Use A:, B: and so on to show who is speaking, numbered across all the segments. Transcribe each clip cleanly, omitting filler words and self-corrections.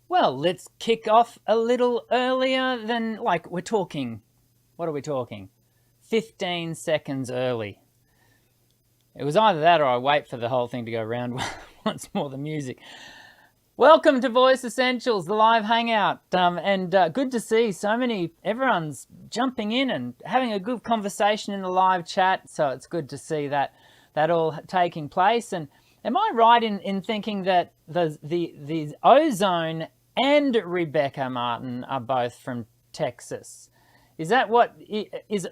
A: Well, let's kick off a little earlier than, we're talking, what are we talking? 15 seconds early. It was either that or I wait for the whole thing to go around once more, the music. Welcome to Voice Essentials, the live hangout. Good to see everyone's jumping in and having a good conversation in the live chat. So it's good to see that all taking place. And am I right in thinking that the Ozone and Rebecca Martin are both from Texas? Is that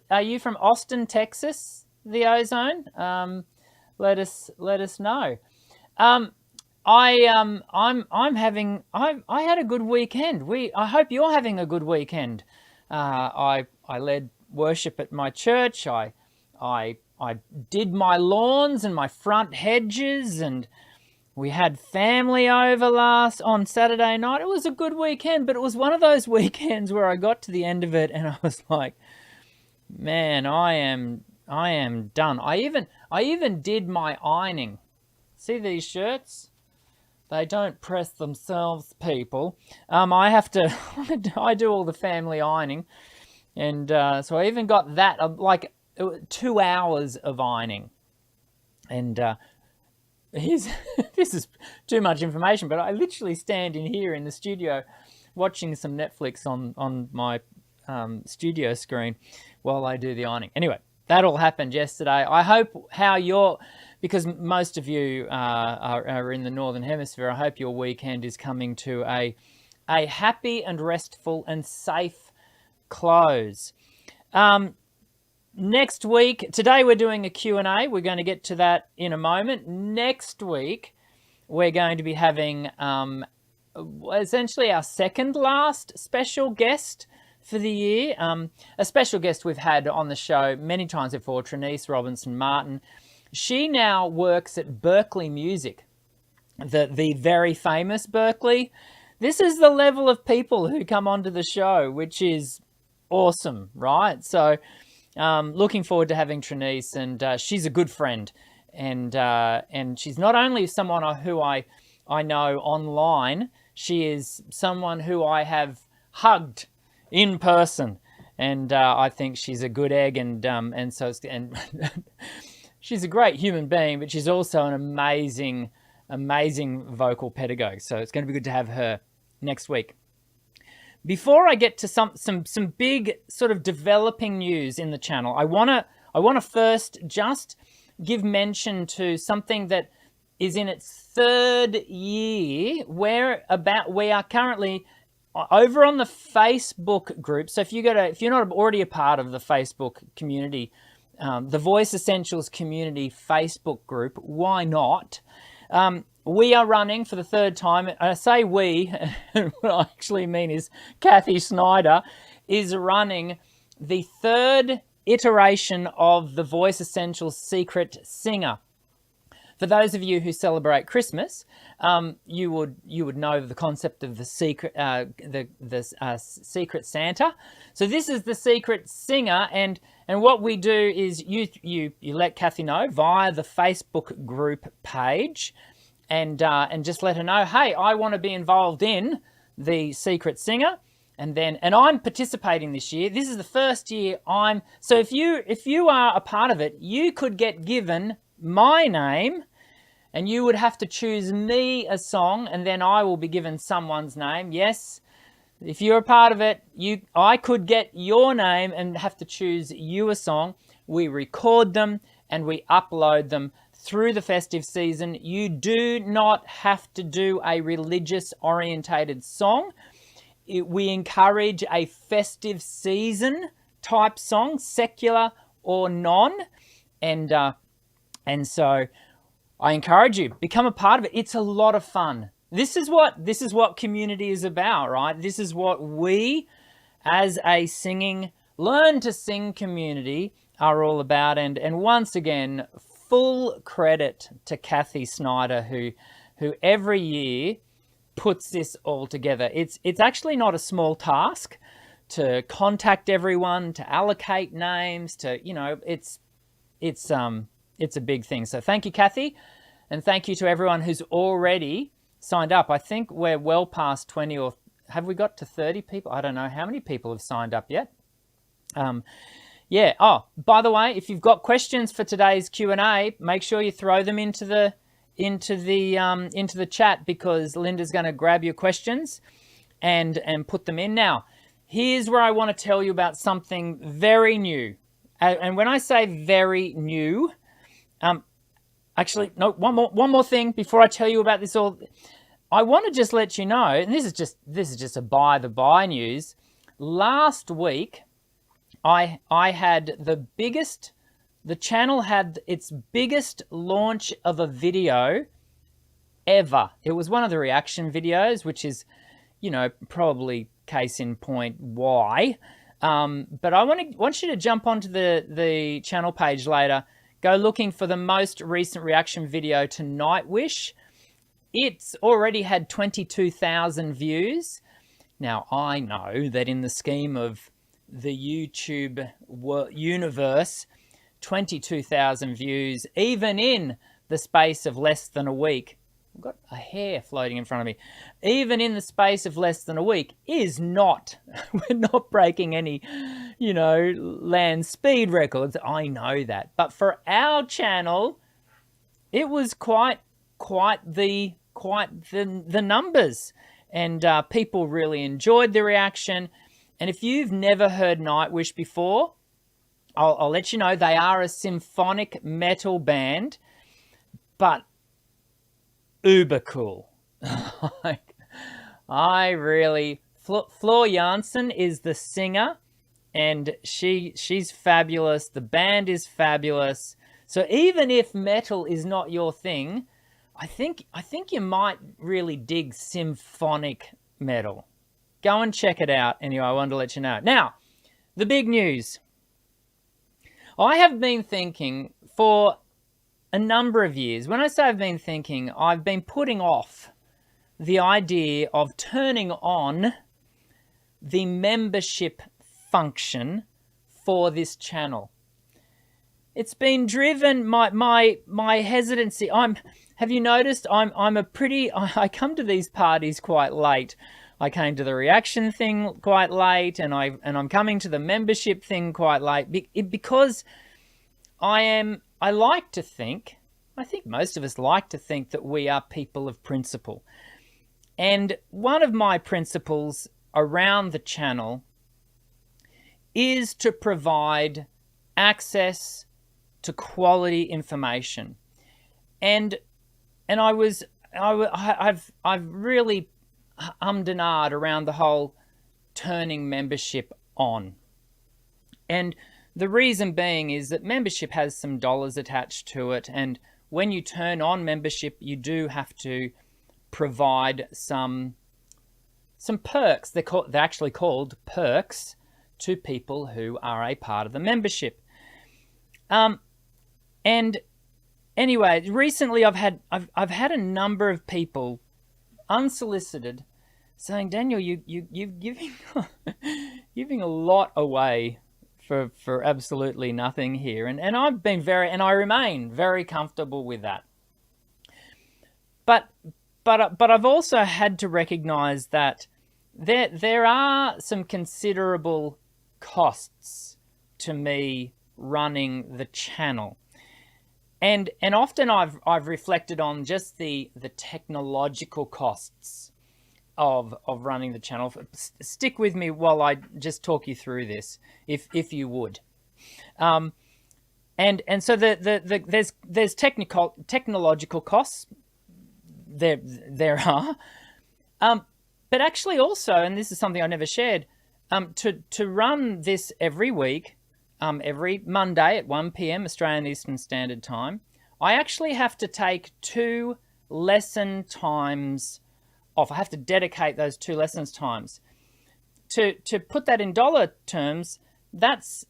A: are you from Austin, Texas, the Ozone? Let us know. I had a good weekend. I hope you're having a good weekend. I led worship at my church. I did my lawns and my front hedges, and we had family over on Saturday night. It was a good weekend, but it was one of those weekends where I got to the end of it and I was like, man, I am done. I even did my ironing. See these shirts? They don't press themselves, people. I have to, I do all the family ironing. And so I even got that, 2 hours of ironing. And this is too much information, but I literally stand in here in the studio watching some Netflix on my studio screen while I do the ironing. Anyway, that all happened yesterday. I hope because most of you are in the Northern Hemisphere, I hope your weekend is coming to a happy and restful and safe close. Next week, today we're doing a Q&A. We're going to get to that in a moment. Next week, we're going to be having essentially our second last special guest for the year. A special guest we've had on the show many times before, Trineice Robinson-Martin. She now works at Berkeley Music, the very famous Berkeley. This is the level of people who come onto the show, which is awesome, right? So looking forward to having Trineice, and she's a good friend. And she's not only someone who I know online, she is someone who I have hugged in person. And I think she's a good egg, and she's a great human being, but she's also an amazing vocal pedagogue. So it's going to be good to have her next week. Before I get to some big sort of developing news in the channel, I wanna first just give mention to something that is in its third year. We are currently over on the Facebook group. So if you're not already a part of the Facebook community, the Voice Essentials community Facebook group, why not? We are running for the third time. I say we, and what I actually mean is Kathy Snyder is running the third iteration of the Voice Essentials Secret Singer. For those of you who celebrate Christmas, you would know the concept of the secret, Secret Santa. So this is the Secret Singer, and what we do is you let Kathy know via the Facebook group page, and just let her know, hey, I want to be involved in the Secret Singer, and I'm participating this year. This is the first year so if you are a part of it, you could get given my name, and you would have to choose me a song, and then I will be given someone's name. Yes, if you're a part of it, I could get your name and have to choose you a song. We record them and we upload them through the festive season. You do not have to do a religious orientated song. We encourage a festive season type song, secular or non, and so I encourage you, become a part of it. It's a lot of fun. This is what community is about, right? This is what we, as a learn to sing community, are all about. And once again, full credit to Kathy Snyder, who every year puts this all together. It's actually not a small task to contact everyone, to allocate names, it's a big thing. So thank you, Kathy, and thank you to everyone who's already signed up. I think we're well past 20, or have we got to 30 people? I don't know how many people have signed up yet. Yeah. Oh, by the way, if you've got questions for today's Q&A, make sure you throw them into the chat, because Linda's going to grab your questions and put them in. Now, here's where I want to tell you about something very new. And when I say very new, actually, no, one more thing before I tell you about this all. I want to just let you know, and this is just a by the by news. Last week, I had the channel had its biggest launch of a video ever. It was one of the reaction videos, which is, probably case in point why. But I want you to jump onto the channel page later, go looking for the most recent reaction video to Nightwish. It's already had 22,000 views. Now, I know that in the scheme of the YouTube universe, 22,000 views, even in the space of less than a week, I've got a hair floating in front of me, even in the space of less than a week is not, we're not breaking any, land speed records. I know that. But for our channel, it was quite the numbers, and people really enjoyed the reaction. And if you've never heard Nightwish before, I'll let you know they are a symphonic metal band, but uber cool. Floor Jansen is the singer, and she's fabulous. The band is fabulous. So even if metal is not your thing, I think you might really dig symphonic metal. Go and check it out. Anyway, I wanted to let you know. Now, the big news. I have been thinking for a number of years. When I say I've been thinking, I've been putting off the idea of turning on the membership function for this channel. It's been driven, my hesitancy. Have you noticed I come to these parties quite late. I came to the reaction thing quite late, and I'm coming to the membership thing quite late because I like to think, I think most of us like to think that we are people of principle. And one of my principles around the channel is to provide access to quality information. And I've really ummed and ahed around the whole turning membership on. And the reason being is that membership has some dollars attached to it, and when you turn on membership, you do have to provide some perks. They're actually called perks to people who are a part of the membership. And anyway, recently I've had a number of people unsolicited saying, Daniel, you're giving a lot away for absolutely nothing here, and I remain very comfortable with that. But I've also had to recognize that there are some considerable costs to me running the channel. And often I've reflected on just the technological costs of running the channel. Stick with me while I just talk you through this, if you would. And so there's technological costs. There are, but actually also, and this is something I never shared, to run this every week. Every Monday at 1 p.m. Australian Eastern Standard Time, I actually have to take 2 lesson times off. I have to dedicate those 2 lessons times. To put that in dollar terms, that's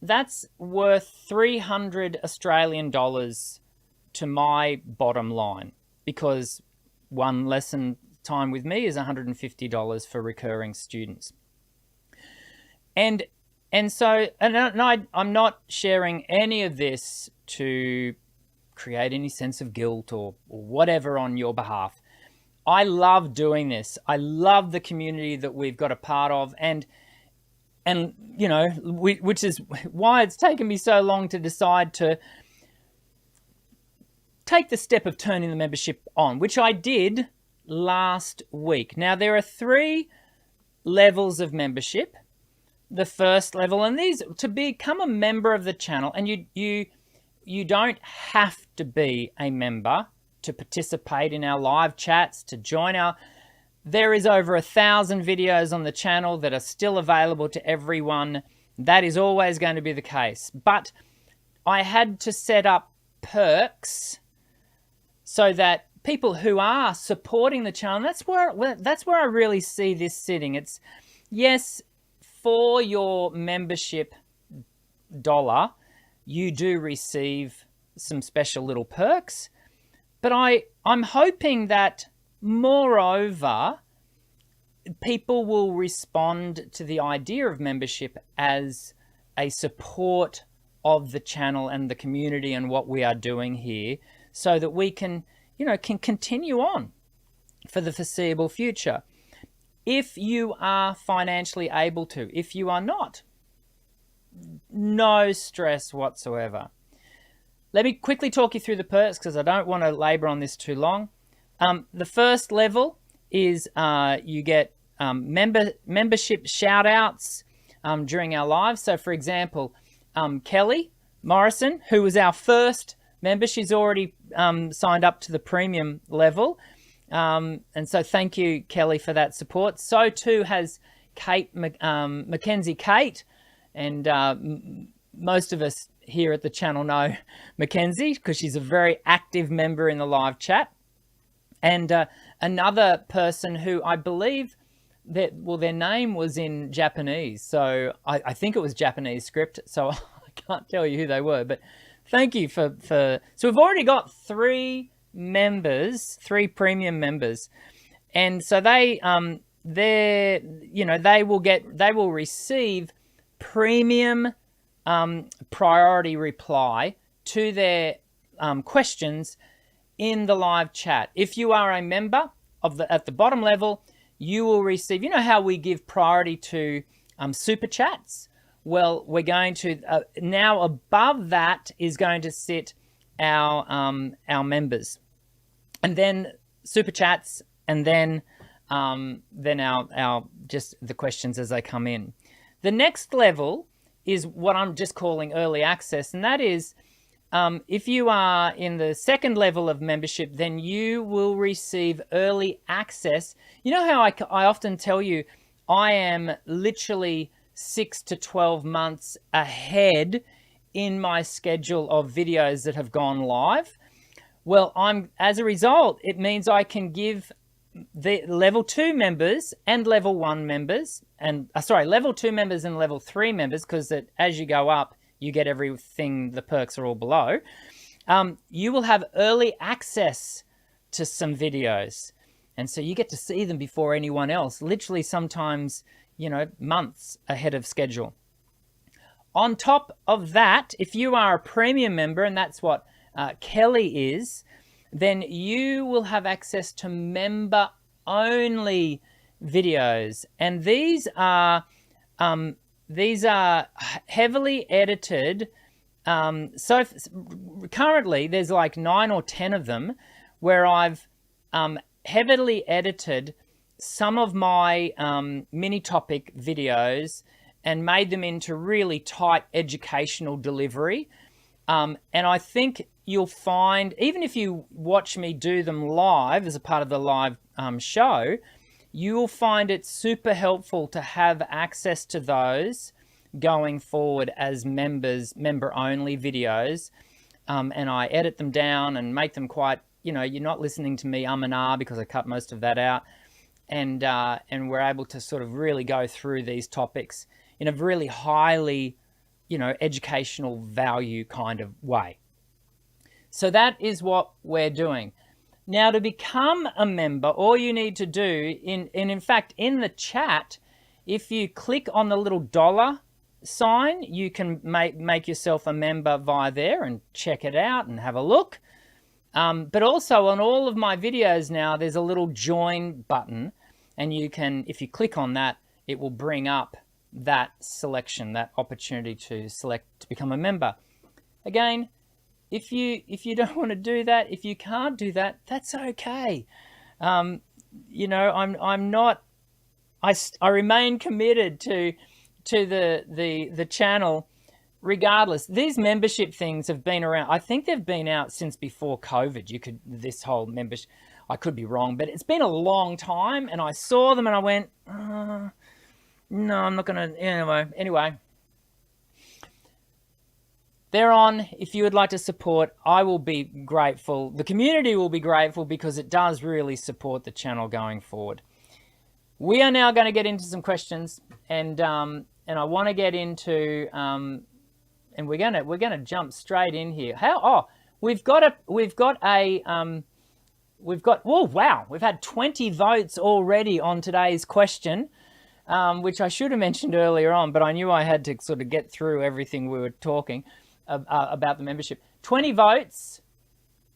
A: worth 300 Australian dollars to my bottom line, because 1 lesson time with me is $150 for recurring students. And so, I'm not sharing any of this to create any sense of guilt or whatever on your behalf. I love doing this. I love the community that we've got a part of, and you know, which is why it's taken me so long to decide to take the step of turning the membership on, which I did last week. Now, there are 3 levels of membership. The first level, and these, to become a member of the channel, and you don't have to be a member to participate in our live chats, to join our, there is over 1,000 videos on the channel that are still available to everyone. That is always going to be the case. But I had to set up perks so that people who are supporting the channel, that's where I really see this sitting. It's, yes, for your membership dollar, you do receive some special little perks. But I'm hoping that, moreover, people will respond to the idea of membership as a support of the channel and the community and what we are doing here, so that we can continue on for the foreseeable future. If you are financially able to, if you are not, no stress whatsoever. Let me quickly talk you through the perks because I don't want to labor on this too long. The first level is you get membership shout outs during our lives. So for example, Kelly Morrison, who was our first member, she's already signed up to the premium level. And so thank you, Kelly, for that support. So too has Mackenzie Kate, and most of us here at the channel know Mackenzie because she's a very active member in the live chat. And another person who I believe that, well, their name was in Japanese, so I think it was Japanese script, so I can't tell you who they were, but thank you for so we've already got 3 members, 3 premium members, and so they will receive premium priority reply to their questions in the live chat. If you are a member of at the bottom level, you will receive, you know how we give priority to super chats? Well, we're going to now above that is going to sit our members, and then super chats, and then our just the questions as they come in. The next level is what I'm just calling early access, and that is if you are in the second level of membership, then you will receive early access. You know how I often tell you I am literally 6 to 12 months ahead in my schedule of videos that have gone live? Well, as a result, it means I can give the level 2 members and level 1 members, and level 2 members and level 3 members, because as you go up, you get everything, the perks are all below. You will have early access to some videos. And so you get to see them before anyone else, literally sometimes, months ahead of schedule. On top of that, if you are a premium member, and that's what Kelly is, then you will have access to member-only videos. And these are heavily edited. So currently there's like 9 or 10 of them where I've heavily edited some of my mini topic videos and made them into really tight educational delivery. And I think you'll find, even if you watch me do them live as a part of the live show, you will find it super helpful to have access to those going forward as member-only videos. And I edit them down and make them quite, you're not listening to me and ah because I cut most of that out. And we're able to sort of really go through these topics in a really highly, educational value kind of way. So that is what we're doing. Now, to become a member, all you need to do, in fact, in the chat, if you click on the little dollar sign, you can make yourself a member via there and check it out and have a look. But also on all of my videos now, there's a little join button, and you can, if you click on that, it will bring up that selection, that opportunity to select to become a member. Again, if you don't want to do that, if you can't do that, that's okay. You know, I'm not. I remain committed to the channel, regardless. These membership things have been around. I think they've been out since before COVID. This whole membership. I could be wrong, but it's been a long time. And I saw them and I went, no, I'm not gonna. Anyway. They're on. If you would like to support, I will be grateful. The community will be grateful because it does really support the channel going forward. We are now going to get into some questions, and I want to get into and we're gonna jump straight in here. We've got oh wow, we've had 20 votes already on today's question, which I should have mentioned earlier on, but I knew I had to sort of get through everything we were talking about the membership. 20 votes.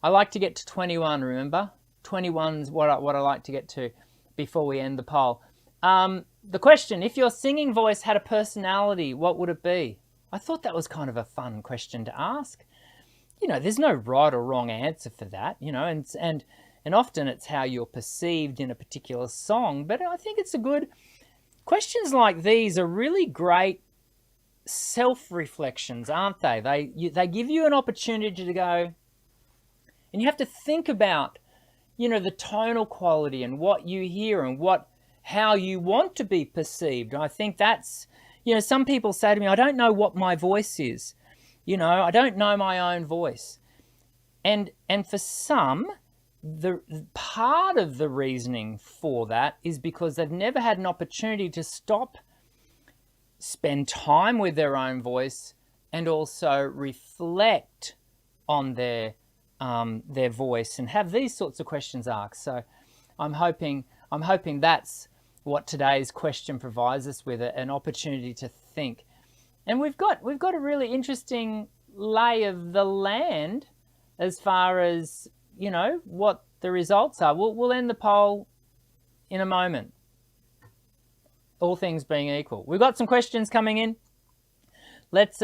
A: I like to get to 21, remember? 21's what I like to get to before we end the poll. The question, if your singing voice had a personality, what would it be? I thought that was kind of a fun question to ask. You know, there's no right or wrong answer for that, you know, and often it's how you're perceived in a particular song, but I think it's a good... Questions like these are really great self-reflections, aren't they? They give you an opportunity to go, and you have to think about, you know, the tonal quality and what you hear and how you want to be perceived. And I think that's, you know, some people say to me, I don't know what my voice is. You know, I don't know my own voice. And for some, the part of the reasoning for that is because they've never had an opportunity to stop, spend time with their own voice, and also reflect on their voice and have these sorts of questions asked. So I'm hoping that's what today's question provides us with, an opportunity to think. And we've got a really interesting lay of the land as far as, you know, what the results are. We'll end the poll in a moment, all things being equal. We've got some questions coming in. Let's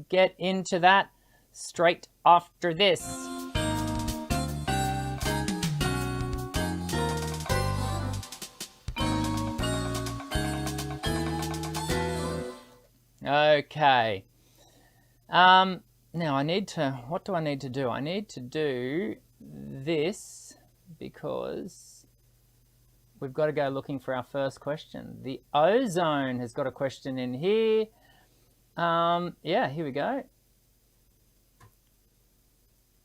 A: get into that straight after this. Okay. Now what do I need to do? I need to do this because we've got to go looking for our first question. The Ozone has got a question in here. Yeah, here we go.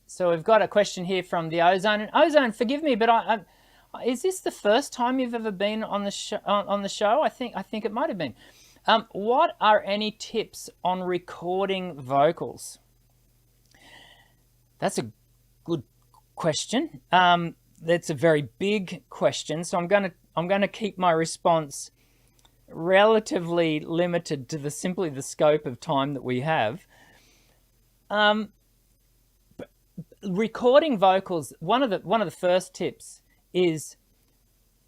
A: So we've got a question here from the Ozone. And Ozone, forgive me, but is this the first time you've ever been on the show? I think it might have been. What are any tips on recording vocals? That's a good question. That's a very big question, so I'm going to keep my response relatively limited to simply the scope of time that we have. Recording vocals, one of the first tips is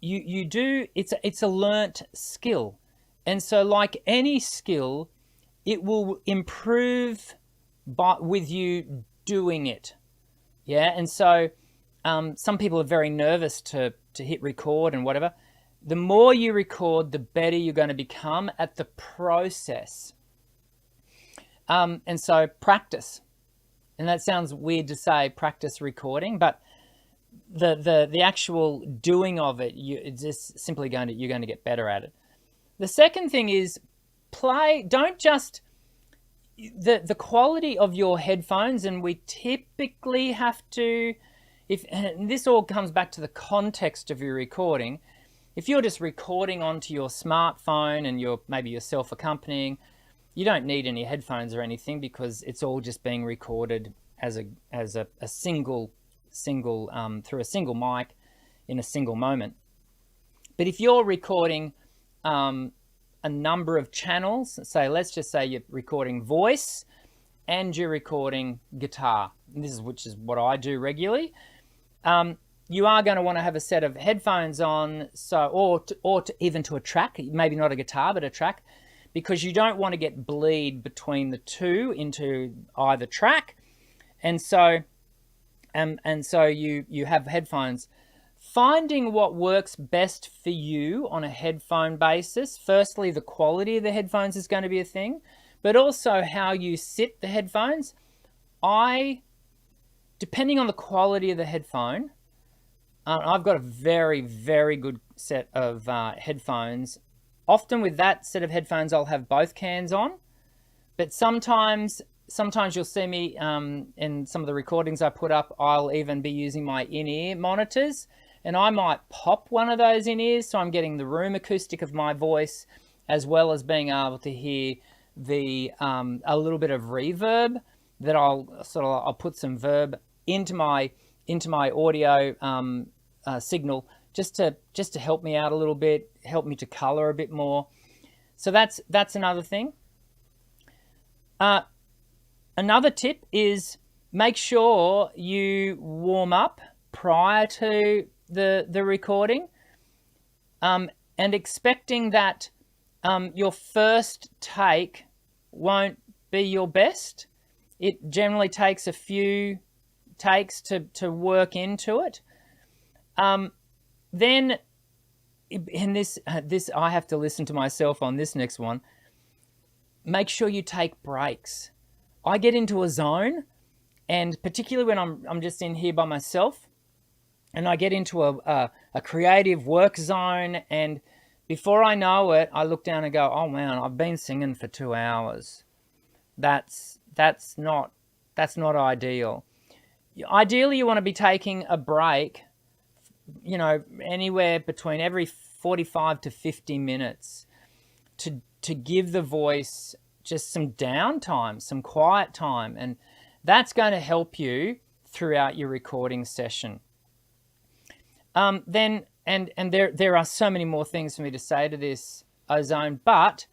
A: it's a learnt skill. And so like any skill, it will improve with you doing it. Yeah, and so some people are very nervous to hit record and whatever. The more you record, the better you're going to become at the process. And so practice. And that sounds weird to say, practice recording, but the actual doing of it, it's just simply you're going to get better at it. The second thing is don't just, the quality of your headphones, and we typically have to, and this all comes back to the context of your recording. If you're just recording onto your smartphone and maybe you're self-accompanying, you don't need any headphones or anything because it's all just being recorded as a single through a single mic in a single moment. But if you're recording a number of channels, let's just say you're recording voice and you're recording guitar, which is what I do regularly, you are going to want to have a set of headphones on, even to a track, maybe not a guitar, but a track, because you don't want to get bleed between the two into either track. And so you have headphones. Finding what works best for you on a headphone basis. Firstly, the quality of the headphones is going to be a thing, but also how you sit the headphones. Depending on the quality of the headphone, I've got a very, very good set of headphones. Often with that set of headphones, I'll have both cans on, but sometimes you'll see me in some of the recordings I put up, I'll even be using my in-ear monitors, and I might pop one of those in-ears so I'm getting the room acoustic of my voice, as well as being able to hear a little bit of reverb that I'll put some verb into my audio signal just to help me out a little bit, help me to color a bit more. So that's another thing. Another tip is make sure you warm up prior to the recording, and expecting that your first take won't be your best. It generally takes a few takes to work into it. Then, in this I have to listen to myself on this next one. Make sure you take breaks. I get into a zone, and particularly when I'm just in here by myself, and I get into a creative work zone, and before I know it, I look down and go, oh man, I've been singing for 2 hours. That's not ideal. Ideally, you want to be taking a break, anywhere between every 45 to 50 minutes to give the voice just some downtime, some quiet time, and that's going to help you throughout your recording session. Then there are so many more things for me to say to this ozone, but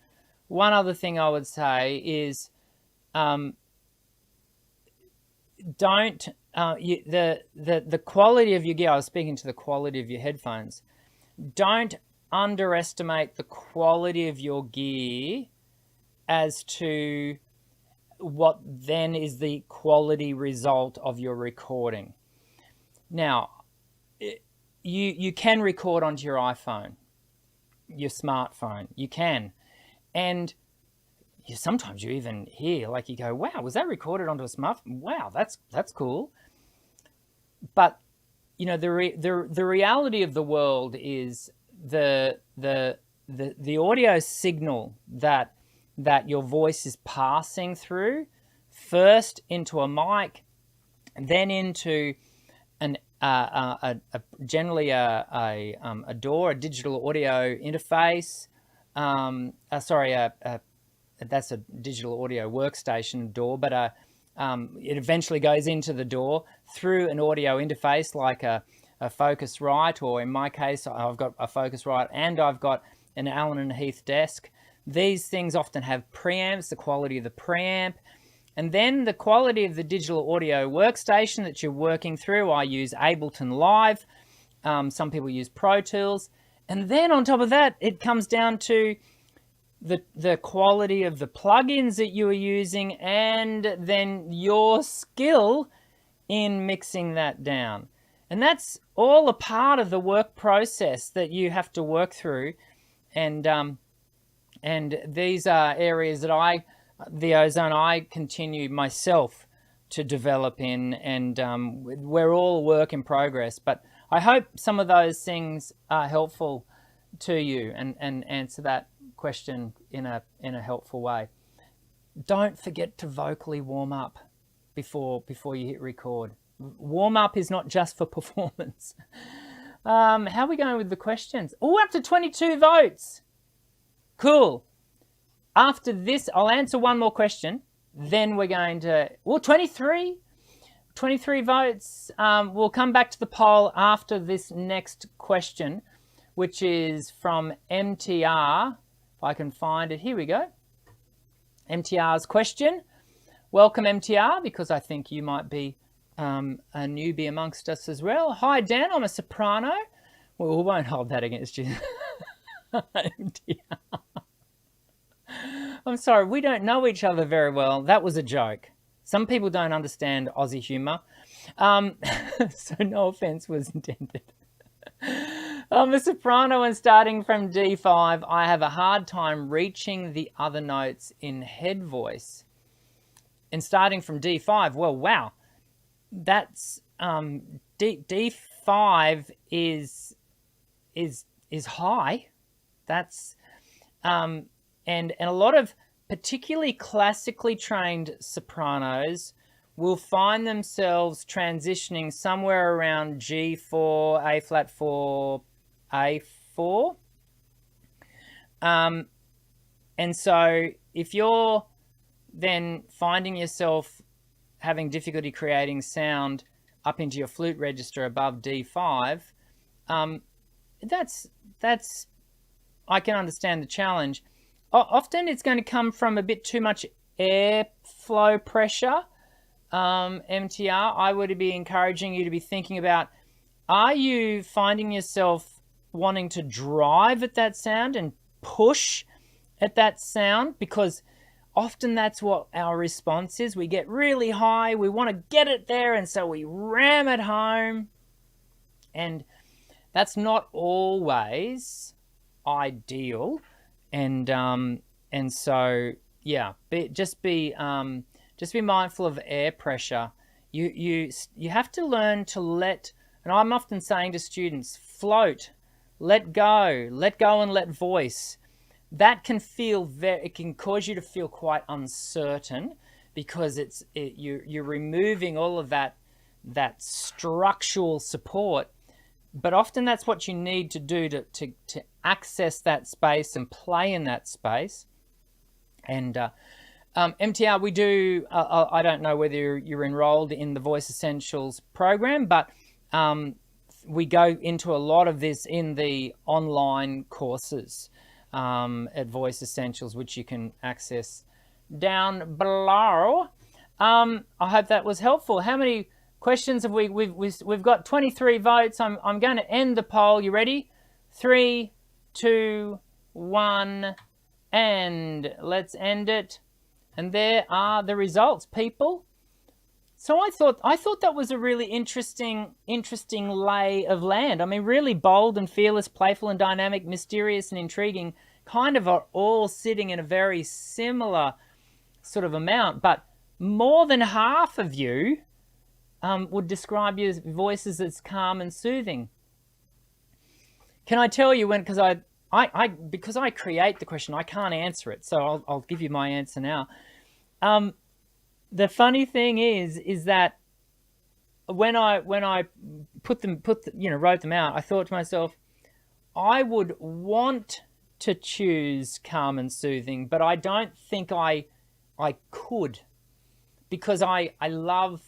A: one other thing I would say is the quality of your gear. I was speaking to the quality of your headphones. Don't underestimate the quality of your gear as to what then is the quality result of your recording. Now, you can record onto your iPhone, your smartphone. You can, and sometimes you even hear, like, you go, wow, was that recorded onto a smartphone? Wow, that's cool. But the reality of the world is the audio signal that your voice is passing through, first into a mic, then into generally a DAW, a digital audio interface. That's a digital audio workstation, DAW, but it eventually goes into the DAW through an audio interface like a Focusrite, or in my case, I've got a Focusrite and I've got an Allen and Heath desk. These things often have preamps, the quality of the preamp, and then the quality of the digital audio workstation that you're working through. I use Ableton Live. Some people use Pro Tools. And then on top of that, it comes down to the quality of the plugins that you are using, and then your skill in mixing that down. And that's all a part of the work process that you have to work through. And these are areas that I continue myself to develop in, and we're all a work in progress. But I hope some of those things are helpful to you and answer that question in a helpful way. Don't forget to vocally warm up before you hit record. Warm up is not just for performance. How are we going with the questions? Oh, up to 22 votes. Cool. After this, I'll answer one more question. Then we're going to, 23 votes. We'll come back to the poll after this next question, which is from MTR. If I can find it, here we go. MTR's question: welcome MTR, because I think you might be a newbie amongst us as well. Hi Dan, I'm a soprano. Well, we won't hold that against you. MTR. I'm sorry, we don't know each other very well. That was a joke. Some people don't understand Aussie humour. So no offence was intended. I'm a soprano, and starting from D5, I have a hard time reaching the other notes in head voice. And starting from D5, well, wow, that's D5 is high. That's and a lot of particularly classically trained sopranos will find themselves transitioning somewhere around G4, A flat 4, A4. And so if you're then finding yourself having difficulty creating sound up into your flute register above D5, that's I can understand the challenge. Often it's going to come from a bit too much airflow pressure. MTR, I would be encouraging you to be thinking about, are you finding yourself wanting to drive at that sound and push at that sound? Because often that's what our response is. We get really high, we want to get it there, and so we ram it home. And that's not always ideal. And so, yeah, just be mindful of air pressure. You have to learn to let, and I'm often saying to students, float, let go and let voice. That can it can cause you to feel quite uncertain, because you're removing all of that structural support. But often that's what you need to do to access that space and play in that space. And MTR, we do, I don't know whether you're enrolled in the Voice Essentials program, but we go into a lot of this in the online courses at Voice Essentials, which you can access down below. I hope that was helpful. How many questions have we've got 23 votes. I'm going to end the poll. You ready? 3, 2, 1, and let's end it. And there are the results, people. So I thought that was a really interesting lay of land. I mean, really bold and fearless, playful and dynamic, mysterious and intriguing, kind of are all sitting in a very similar sort of amount. But more than half of you would describe your voices as calm and soothing. Can I tell you when? Because I create the question, I can't answer it, so I'll give you my answer now. The funny thing is that when I wrote them out, I thought to myself, I would want to choose calm and soothing, but I don't think I could, because I love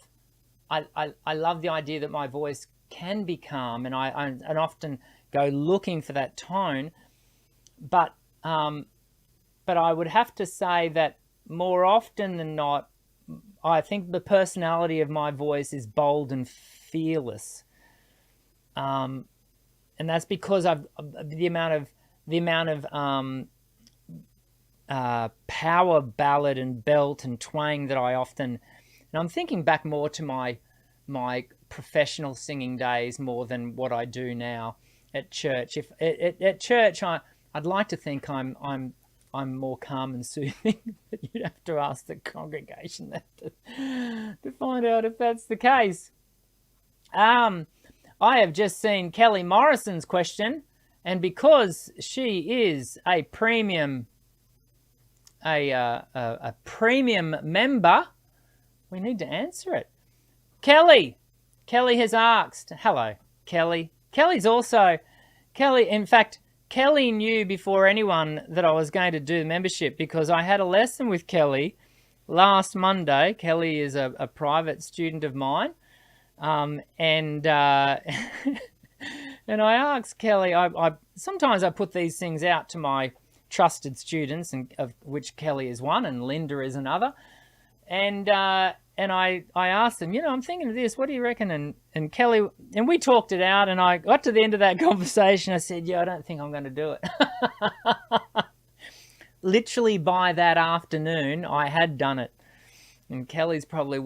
A: the idea that my voice can be calm, and I often go looking for that tone. But I would have to say that more often than not, I think the personality of my voice is bold and fearless, and that's because the amount of power ballad and belt and twang that I often. And I'm thinking back more to my professional singing days more than what I do now at church. If at church, I'd like to think I'm more calm and soothing, but you'd have to ask the congregation that to find out if that's the case. I have just seen Kelly Morrison's question, and because she is a premium member, we need to answer it. Kelly has asked, hello, Kelly. In fact, Kelly knew before anyone that I was going to do the membership, because I had a lesson with Kelly last Monday. Kelly is a private student of mine. And I asked Kelly, sometimes I put these things out to my trusted students, and of which Kelly is one and Linda is another. And I asked them, I'm thinking of this. What do you reckon? And Kelly, and we talked it out. And I got to the end of that conversation. I said, I don't think I'm going to do it. Literally by that afternoon, I had done it. And Kelly's probably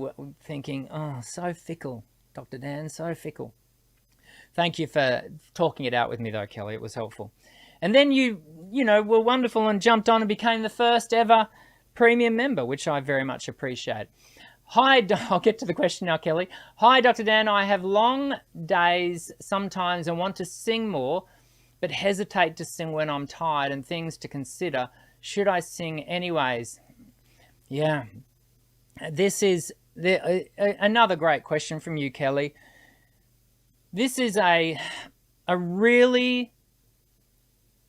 A: thinking, oh, so fickle, Dr. Dan, so fickle. Thank you for talking it out with me, though, Kelly. It was helpful. And then you were wonderful and jumped on and became the first ever premium member, which I very much appreciate. Hi, I'll get to the question now, Kelly. Hi, Dr. Dan. I have long days sometimes and want to sing more, but hesitate to sing when I'm tired, and things to consider. Should I sing anyways? Yeah. This is another great question from you, Kelly. This is a really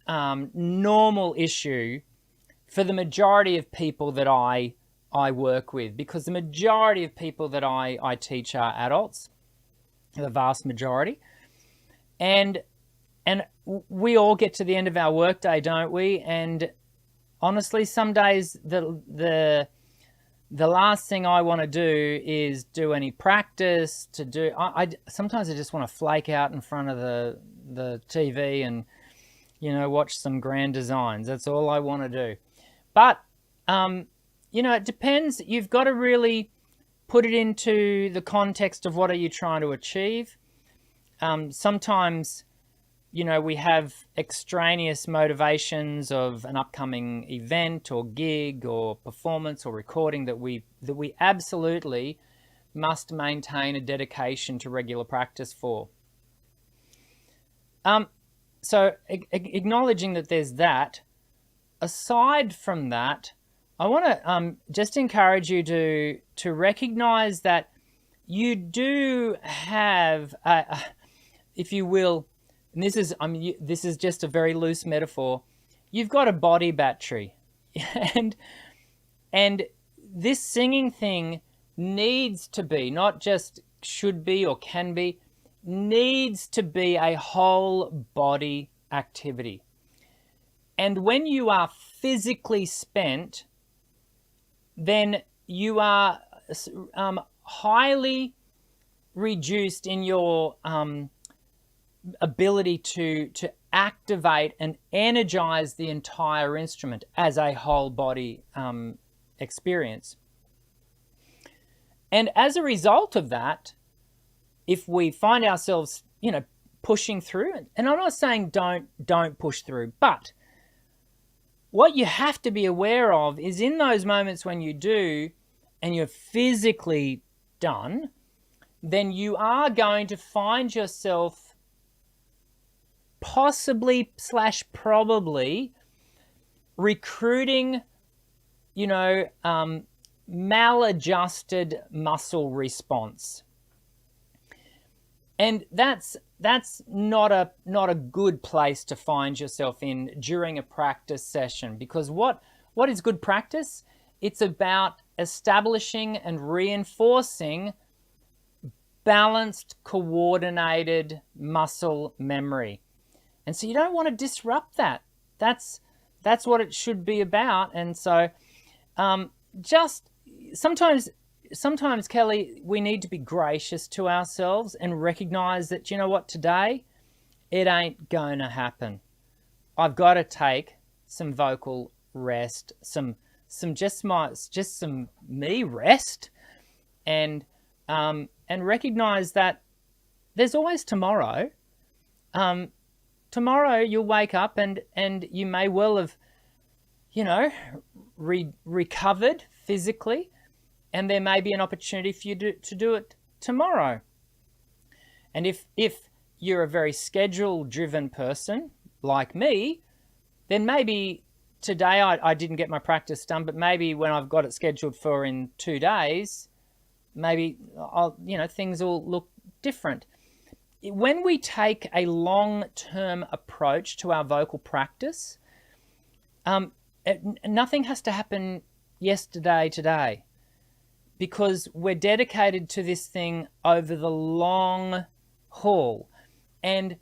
A: normal issue for the majority of people that I work with, because the majority of people that I teach are adults, the vast majority. And we all get to the end of our workday, don't we? And honestly, some days the last thing I want to do is do any practice. Sometimes I just want to flake out in front of the TV and watch some grand designs. That's all I want to do. But it depends. You've got to really put it into the context of what are you trying to achieve. Sometimes we have extraneous motivations of an upcoming event or gig or performance or recording that we absolutely must maintain a dedication to regular practice for. So acknowledging that there's that, aside from that, I want to just encourage you to recognize that you do have, if you will, and this is just a very loose metaphor, you've got a body battery. and this singing thing needs to be, not just should be or can be, needs to be a whole body activity. And when you are physically spent, then you are highly reduced in your ability to activate and energize the entire instrument as a whole body experience. And as a result of that, if we find ourselves, pushing through, and I'm not saying don't push through, but what you have to be aware of is in those moments when you do and you're physically done, then you are going to find yourself possibly / probably recruiting, maladjusted muscle response. And that's not a good place to find yourself in during a practice session, because what is good practice? It's about establishing and reinforcing balanced, coordinated muscle memory. And so you don't want to disrupt that. That's what it should be about. And so just sometimes, Kelly, we need to be gracious to ourselves and recognize that, today it ain't going to happen. I've got to take some vocal rest, some me rest, and recognize that there's always tomorrow. Tomorrow you'll wake up and you may well have, recovered physically, and there may be an opportunity for you to do it tomorrow. And if you're a very schedule-driven person like me, then maybe today I didn't get my practice done, but maybe when I've got it scheduled for in 2 days, maybe things will look different. When we take a long-term approach to our vocal practice, nothing has to happen today, because we're dedicated to this thing over the long haul. And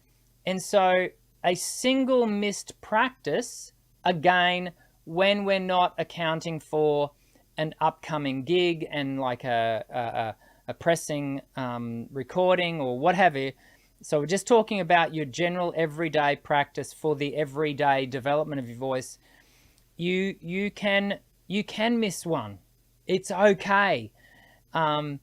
A: so a single missed practice, again, when we're not accounting for an upcoming gig and like a pressing recording or what have you. So we're just talking about your general everyday practice for the everyday development of your voice. You can miss one. It's okay. And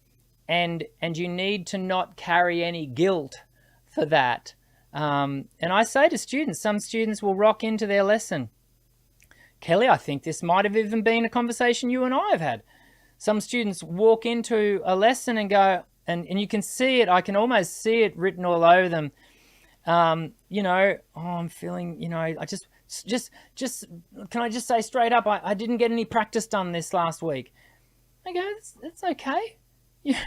A: you need to not carry any guilt for that. And I say to students, some students will rock into their lesson. Kelly, I think this might have even been a conversation you and I have had. Some students walk into a lesson and go, and you can see it, I can almost see it written all over them. I'm feeling, I just, can I just say straight up, I didn't get any practice done this last week. I go, that's okay. Yeah.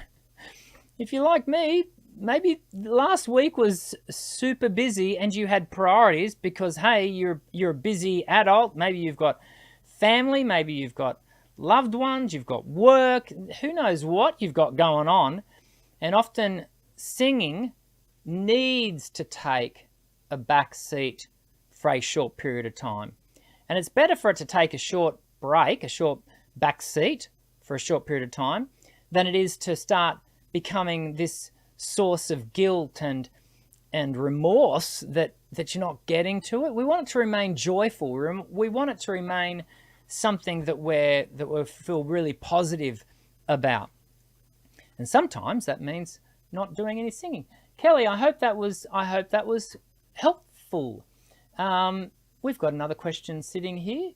A: If you're like me, maybe last week was super busy and you had priorities because, hey, you're a busy adult. Maybe you've got family, maybe you've got loved ones, you've got work, who knows what you've got going on. And often singing needs to take a back seat for a short period of time. And it's better for it to take a short break, a short back seat for a short period of time, than it is to start becoming this source of guilt and remorse that you're not getting to it. We want it to remain joyful. We want it to remain something that we feel really positive about. And sometimes that means not doing any singing. Kelly, I hope that was helpful. We've got another question sitting here,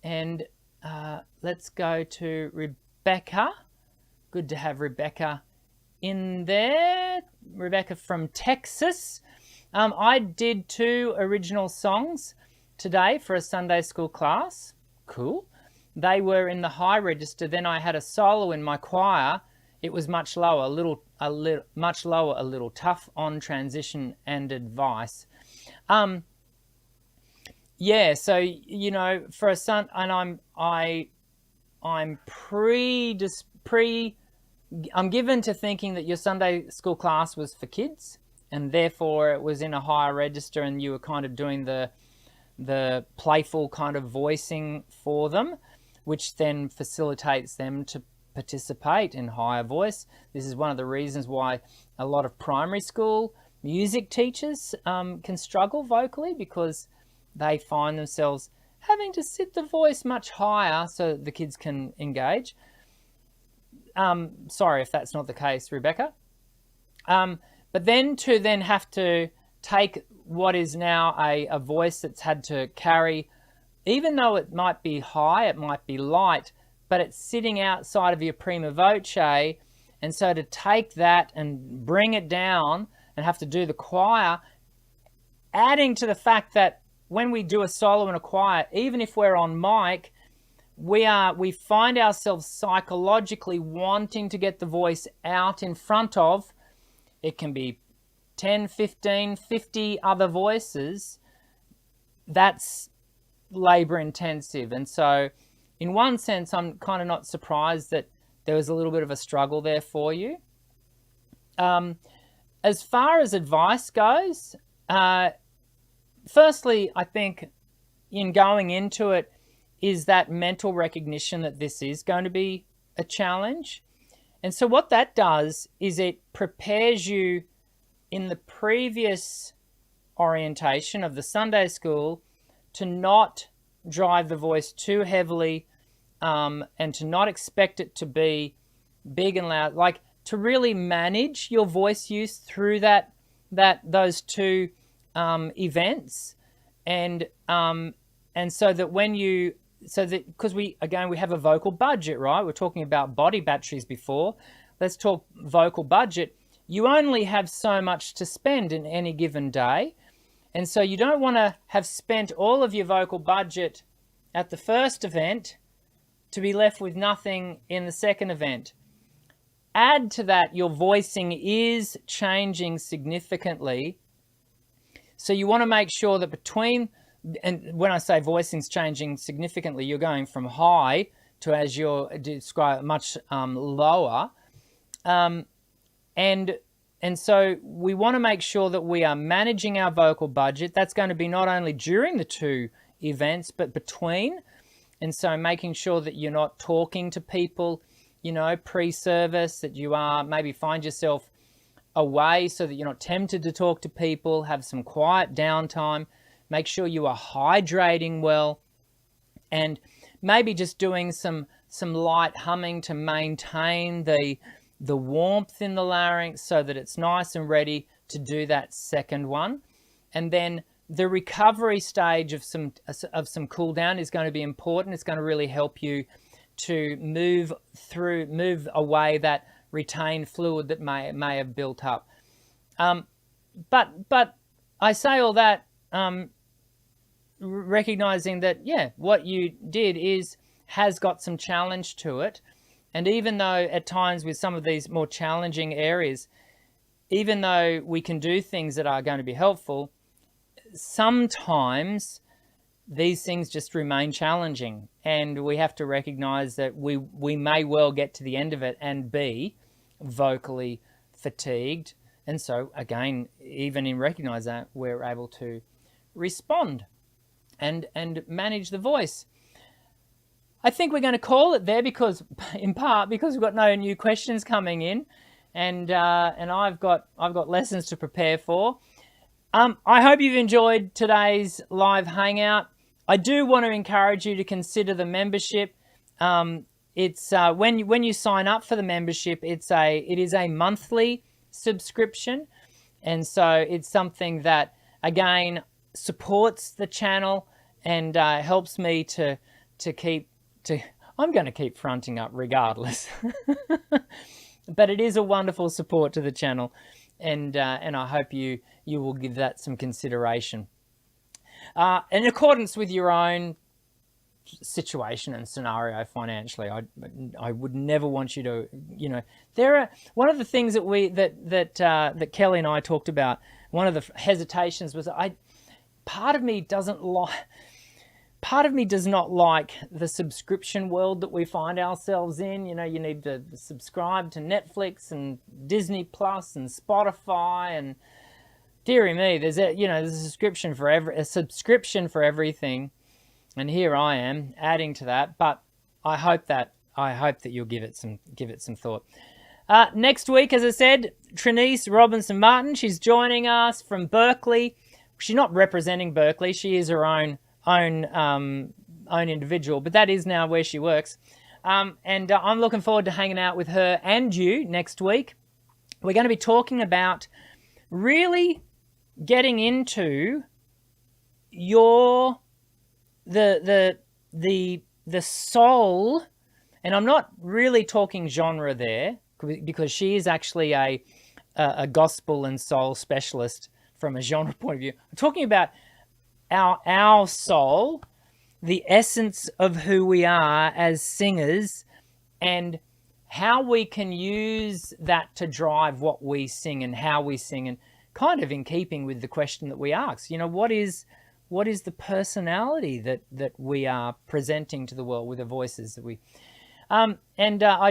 A: and let's go to Rebecca. Good to have Rebecca in there. Rebecca from Texas. I did 2 original songs today for a Sunday school class. Cool. They were in the high register. Then I had a solo in my choir. It was much lower, a little tough on transition and advice. Yeah, so for a son, and I'm given to thinking that your Sunday school class was for kids, and therefore it was in a higher register, and you were kind of doing the playful kind of voicing for them, which then facilitates them to participate in higher voice. This is one of the reasons why a lot of primary school music teachers can struggle vocally, because they find themselves having to sit the voice much higher so that the kids can engage. Sorry if that's not the case, Rebecca. But then to have to take what is now a voice that's had to carry, even though it might be high, it might be light, but it's sitting outside of your prima voce, and so to take that and bring it down and have to do the choir, adding to the fact that when we do a solo in a choir, even if we're on mic, we find ourselves psychologically wanting to get the voice out in front of, it can be 10, 15, 50 other voices. That's labor intensive. And so in one sense, I'm kind of not surprised that there was a little bit of a struggle there for you. As far as advice goes, firstly, I think in going into it is that mental recognition that this is going to be a challenge. And so what that does is it prepares you in the previous orientation of the Sunday school to not drive the voice too heavily, and to not expect it to be big and loud, like to really manage your voice use through those 2 events, and so that because we have a vocal budget, right? We're talking about body batteries before. Let's talk vocal budget. You only have so much to spend in any given day. And so you don't want to have spent all of your vocal budget at the first event to be left with nothing in the second event. Add to that, your voicing is changing significantly. So you want to make sure that and when I say voicing's changing significantly, you're going from high to, as you're described, much lower. And so we want to make sure that we are managing our vocal budget. That's going to be not only during the 2 events, but between. And so making sure that you're not talking to people, you know, pre-service, that you are, maybe find yourself away so that you're not tempted to talk to people, have some quiet downtime, make sure you are hydrating well, and maybe just doing some light humming to maintain the warmth in the larynx so that it's nice and ready to do that second one. And then the recovery stage of some cool down is going to be important. It's going to really help you to move away that retained fluid that may have built up. But I say all that recognizing that, yeah, what you did has got some challenge to it. And even though at times with some of these more challenging areas, even though we can do things that are going to be helpful, sometimes these things just remain challenging, and we have to recognize that we may well get to the end of it and be vocally fatigued. And so again, even in recognize that, we're able to respond and manage the voice. I think we're going to call it there, because in part because we've got no new questions coming in, and I've got lessons to prepare for. I hope you've enjoyed today's live hangout. I do want to encourage you to consider the membership. It's when you sign up for the membership, it is a monthly subscription, and so it's something that again supports the channel and helps me to keep. I'm going to keep fronting up regardless, but it is a wonderful support to the channel, and I hope you will give that some consideration. In accordance with your own situation and scenario financially, I would never want you to, you know, there are one of the things that Kelly and I talked about. One of the hesitations was part of me does not like the subscription world that we find ourselves in. You know, you need to subscribe to Netflix and Disney Plus and Spotify, and dearie me, there's a subscription for everything. And here I am adding to that, but I hope that you'll give it some thought. Next week, as I said, Trineice Robinson-Martin, she's joining us from Berkeley. She's not representing Berkeley; she is her own individual, but that is now where she works. And I'm looking forward to hanging out with her and you next week. We're going to be talking about really getting into the soul, and I'm not really talking genre there, because she is actually a gospel and soul specialist from a genre point of view. I'm talking about our soul, the essence of who we are as singers, and how we can use that to drive what we sing and how we sing, and kind of in keeping with the question that we asked, you know, what is the personality that we are presenting to the world with the voices that we I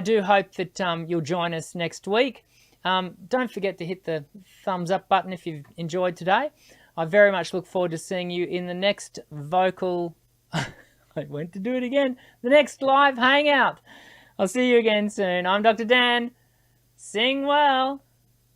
A: do hope that you'll join us next week. Don't forget to hit the thumbs up button if you've enjoyed today. I very much look forward to seeing you in the next vocal I went to do it again, the next live hangout. I'll see you again soon. I'm Dr. Dan. Sing well.